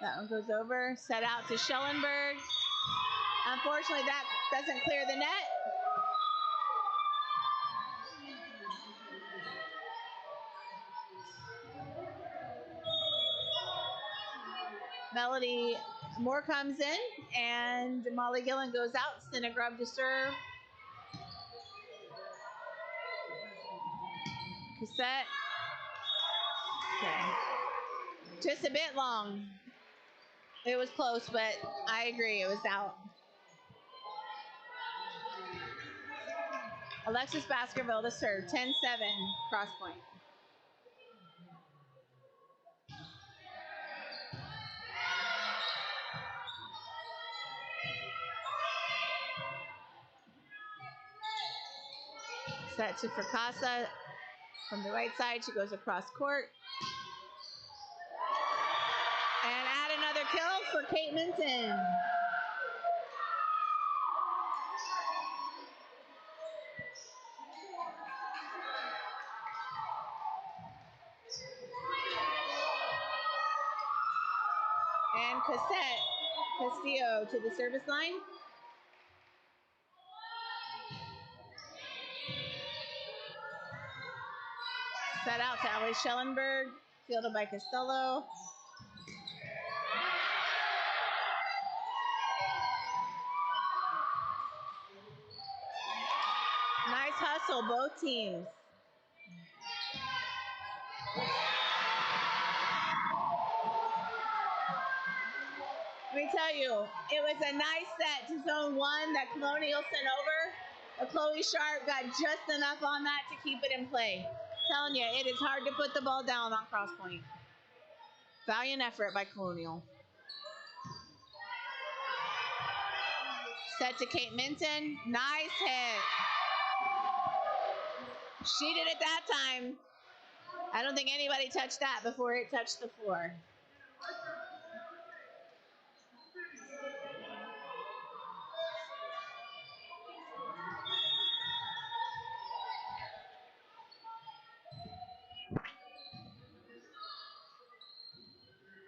A: That one goes over. Set out to Schellenberg. Unfortunately, that doesn't clear the net. Melody Moore comes in, and Molly Gillen goes out. Stina Grubb to serve. Cassette. Okay. Just a bit long. It was close, but I agree, it was out. Alexis Baskerville to serve. 10-7, Crosspointe. Set to Fracassa. From the right side, she goes across court. And add another kill for Kate Minton. And Castillo to the service line. Set out to Ellie Schellenberg, fielded by Costello. Nice hustle, both teams. Let me tell you, it was a nice set to zone 1 that Colonial sent over. But Chloe Sharp got just enough on that to keep it in play. Telling you, it is hard to put the ball down on Crosspointe. Valiant effort by Colonial. Set to Kate Minton. Nice hit. She did it that time. I don't think anybody touched that before it touched the floor.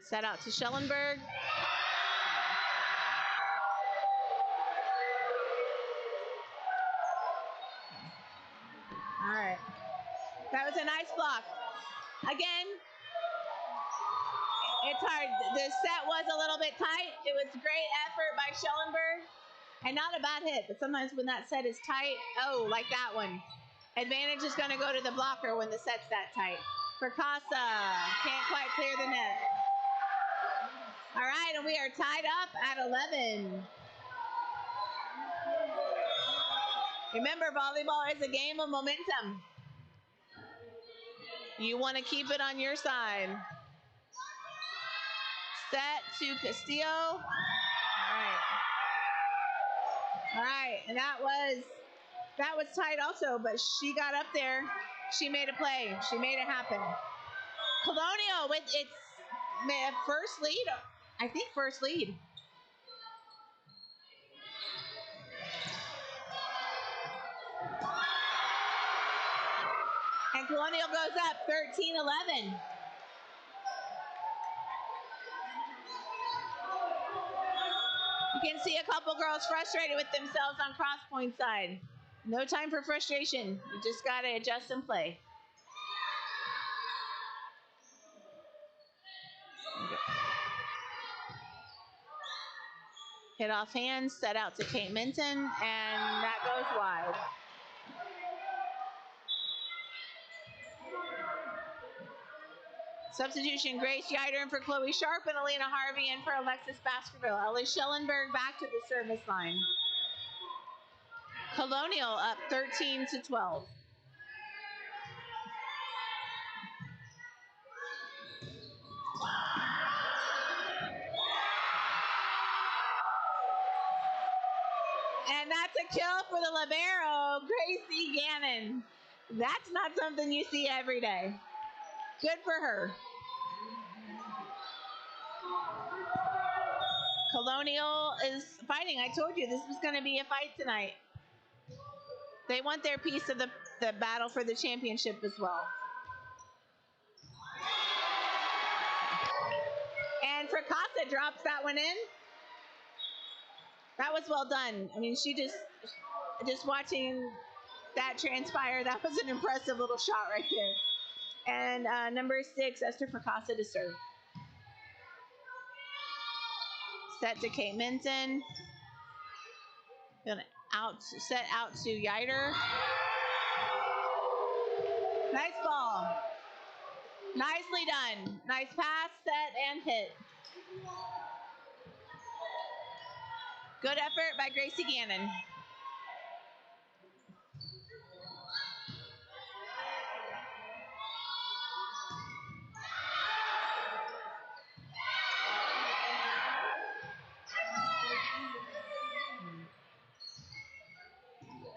A: Set out to Schellenberg. All right. That was a nice block. Again, it's hard. The set was a little bit tight. It was great effort by Schellenberg. And not a bad hit, but sometimes when that set is tight, oh, like that one. Advantage is going to go to the blocker when the set's that tight. Fracassa can't quite clear the net. All right, and we are tied up at 11. Remember, volleyball is a game of momentum. You want to keep it on your side. Set to Castillo. All right, and that was tight also, but she got up there. She made a play. She made it happen. Colonial with its first lead. I think first lead. And Colonial goes up 13-11. You can see a couple girls frustrated with themselves on Crosspointe side. No time for frustration. You just got to adjust and play. Hit off hands, set out to Kate Minton, and that goes wide. Substitution, Grace Yider in for Chloe Sharp and Alina Harvey in for Alexis Baskerville. Ellie Schellenberg back to the service line. Colonial up 13-12. And that's a kill for the libero, Gracie Gannon. That's not something you see every day. Good for her. Colonial is fighting. I told you this was going to be a fight tonight. They want their piece of the battle for the championship as well. And Fracassa drops that one in. That was well done. I mean, she just watching that transpire, that was an impressive little shot right there. And number 6, Esther Fracassa to serve. Set to Kate Minton. Set out to Yider. Nice ball. Nicely done. Nice pass, set, and hit. Good effort by Gracie Gannon.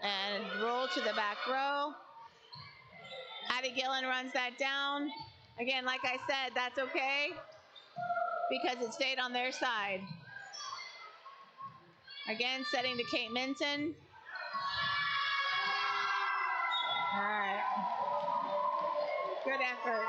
A: And roll to the back row. Abby Gillen runs that down. Again, like I said, that's okay because it stayed on their side. Again, setting to Kate Minton. All right. Good effort.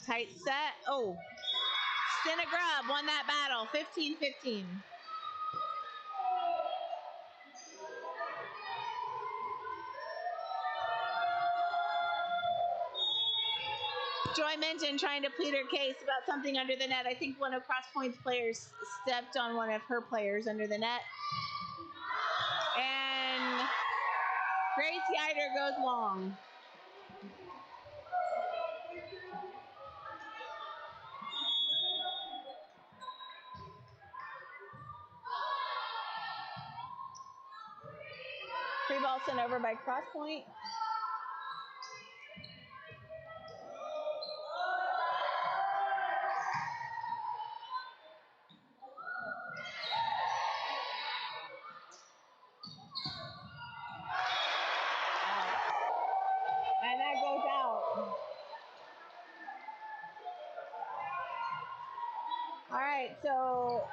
A: Tight set. Oh, Stina Grubb won that battle, 15-15. Joy Minton trying to plead her case about something under the net. I think one of Crosspointe's players stepped on one of her players under the net. And Grace Yider goes long. Free ball sent over by Crosspointe. And that goes out. All right, so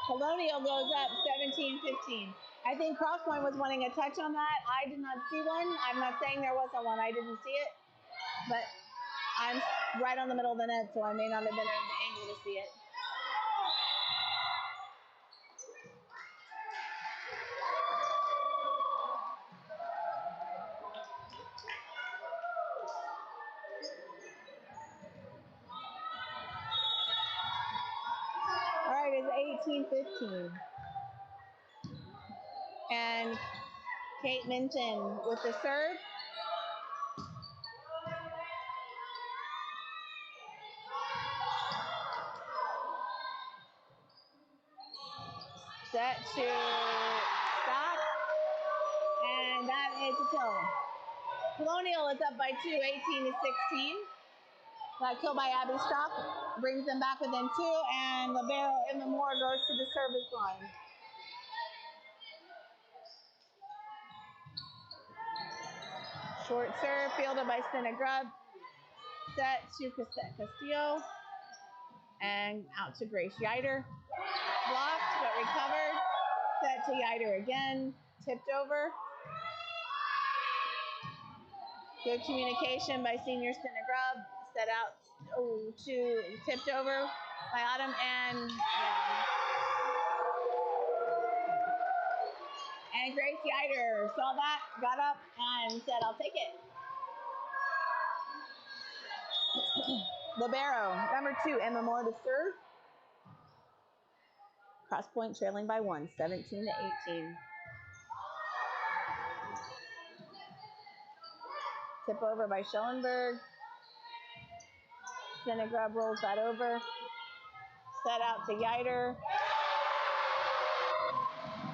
A: Colonial goes up 17-15. I think Crosspointe was wanting a touch on that. I did not see one. I'm not saying there wasn't one. I didn't see it. But I'm right on the middle of the net, so I may not have been able to see it. All right, it's 18-15. And Kate Minton with the serve. Set to stop. And that is a kill. Colonial is up by 2, 18-16. That kill by Abby Stock brings them back within 2, and Libero Emma Moore goes to the service line. Short serve fielded by Stina Grubb. Set to Castillo. And out to Grace Yider. Blocked, but recovered. Set to Yider again. Tipped over. Good communication by senior Stina Grubb. Set out to tipped over by Autumn, and Grace Yider saw that, got up, and said, "I'll take it." Libero, number 2, Emma Moore to serve. Crosspointe trailing by 1, 17-18. Tip over by Schellenberg. Stina Grubb rolls that over. Set out to Yider.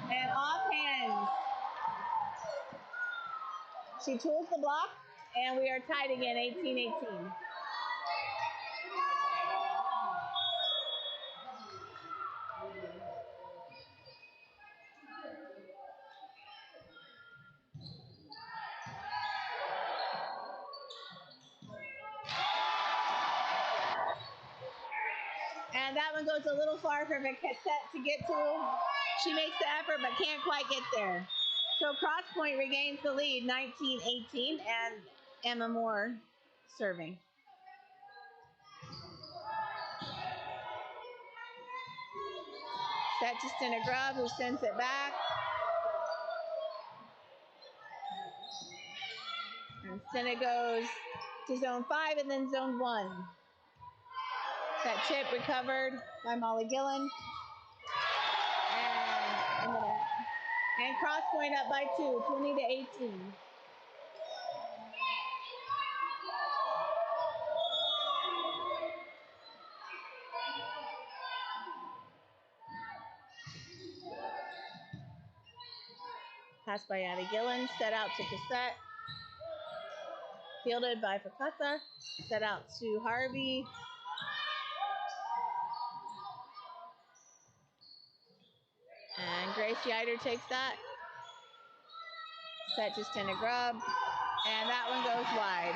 A: And off hands. She tools the block, and we are tied again, 18-18. And that one goes a little far for Cassette to get to. She makes the effort, but can't quite get there. So Crosspointe regains the lead, 19-18, and Emma Moore serving. Set to Stina Grubb, who sends it back. And Stina goes to zone 5 and then zone 1. That chip recovered by Molly Gillen. And Crosspointe up by 2, 20-18. Pass by Abby Gillen, set out to Cassette. Fielded by Fakasa, set out to Harvey. And Grace Yider takes that. Set to Stina Grubb. And that one goes wide.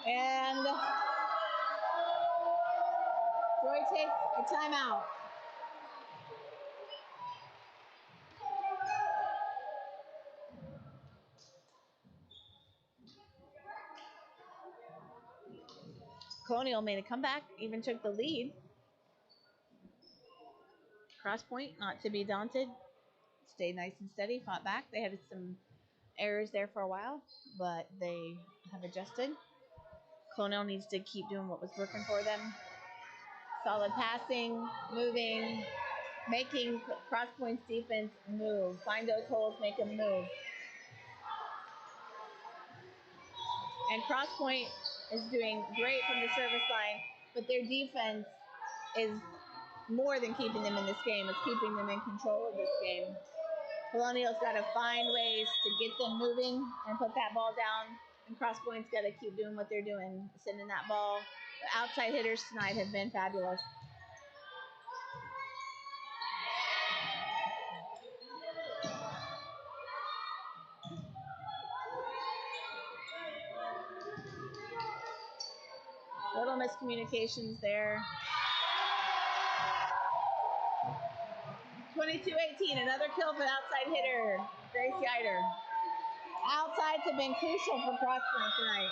A: And Joy takes a timeout. Colonial made a comeback, even took the lead. Crosspointe, not to be daunted, stayed nice and steady, fought back. They had some errors there for a while, but they have adjusted. Colonial needs to keep doing what was working for them. Solid passing, moving, making Crosspointe's defense move. Find those holes, make them move. And Crosspointe is doing great from the service line, but their defense is more than keeping them in this game. It's keeping them in control of this game. Colonial's got to find ways to get them moving and put that ball down. And Crosspointe's got to keep doing what they're doing, sending that ball. The outside hitters tonight have been fabulous. Little miscommunications there. 22-18, another kill for the outside hitter, Grace Yider. Outsides have been crucial for Crosspointe tonight.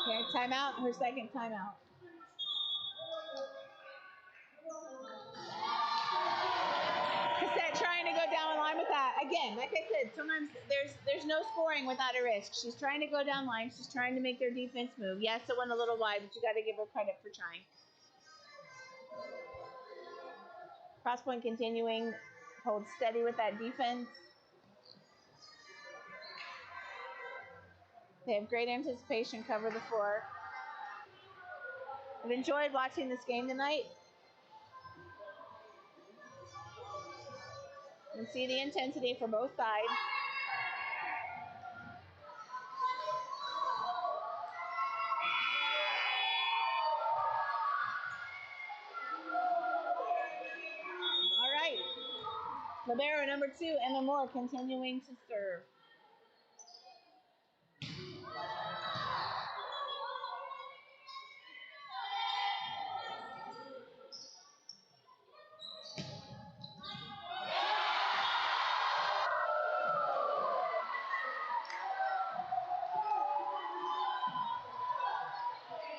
A: Okay, timeout, her second timeout. Cassette trying to go down the line with that. Again, like I said, sometimes there's no scoring without a risk. She's trying to go down line. She's trying to make their defense move. Yes, it went a little wide, but you got to give her credit for trying. Crosspointe continuing, hold steady with that defense. They have great anticipation, cover the floor. I've enjoyed watching this game tonight. You can see the intensity for both sides. All right. Libero number 2, Emma Moore, continuing to serve.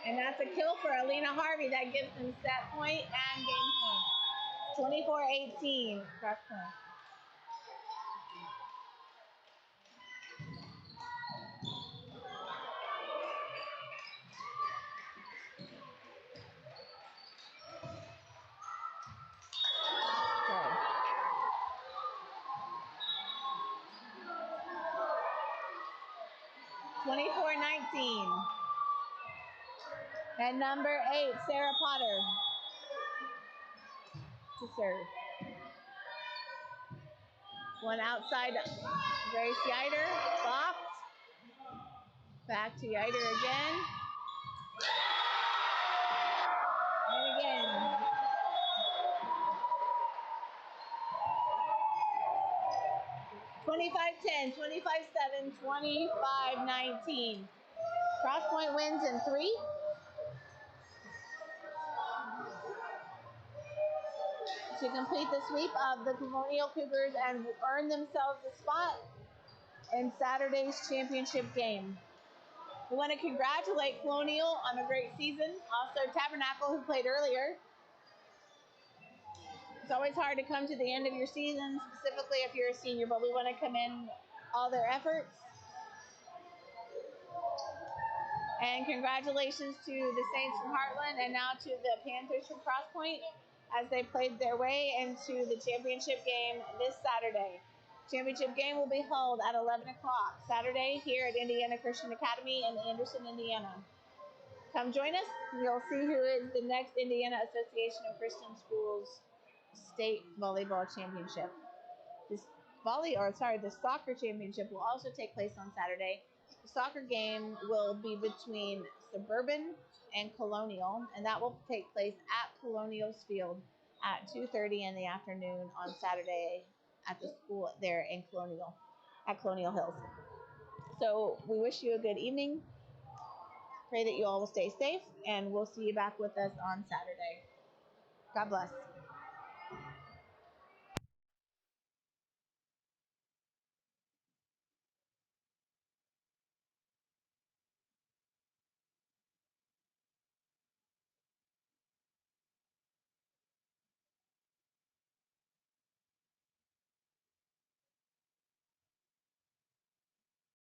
A: And that's a kill for Alina Harvey. That gives them set point and game point. 24-18, Crosspointe. Good. 24-19. And number 8, Sarah Potter, to serve. One outside, Grace Yider, blocked. Back to Yider again. And again. 25-10, 25-7, 25-19. Crosspointe wins in 3. To complete the sweep of the Colonial Cougars and earn themselves a spot in Saturday's championship game. We want to congratulate Colonial on a great season. Also Tabernacle, who played earlier. It's always hard to come to the end of your season, specifically if you're a senior, but we want to commend all their efforts. And congratulations to the Saints from Heartland and now to the Panthers from Crosspointe as they played their way into the championship game this Saturday. Championship game will be held at 11 o'clock Saturday here at Indiana Christian Academy in Anderson, Indiana. Come join us. You'll see who is the next Indiana Association of Christian Schools State Volleyball Championship. The soccer championship will also take place on Saturday. The soccer game will be between Suburban and Colonial, and that will take place at Colonial's Field at 2:30 in the afternoon on Saturday at the school there in Colonial, at Colonial Hills. So we wish you a good evening. Pray that you all will stay safe, and we'll see you back with us on Saturday. God bless.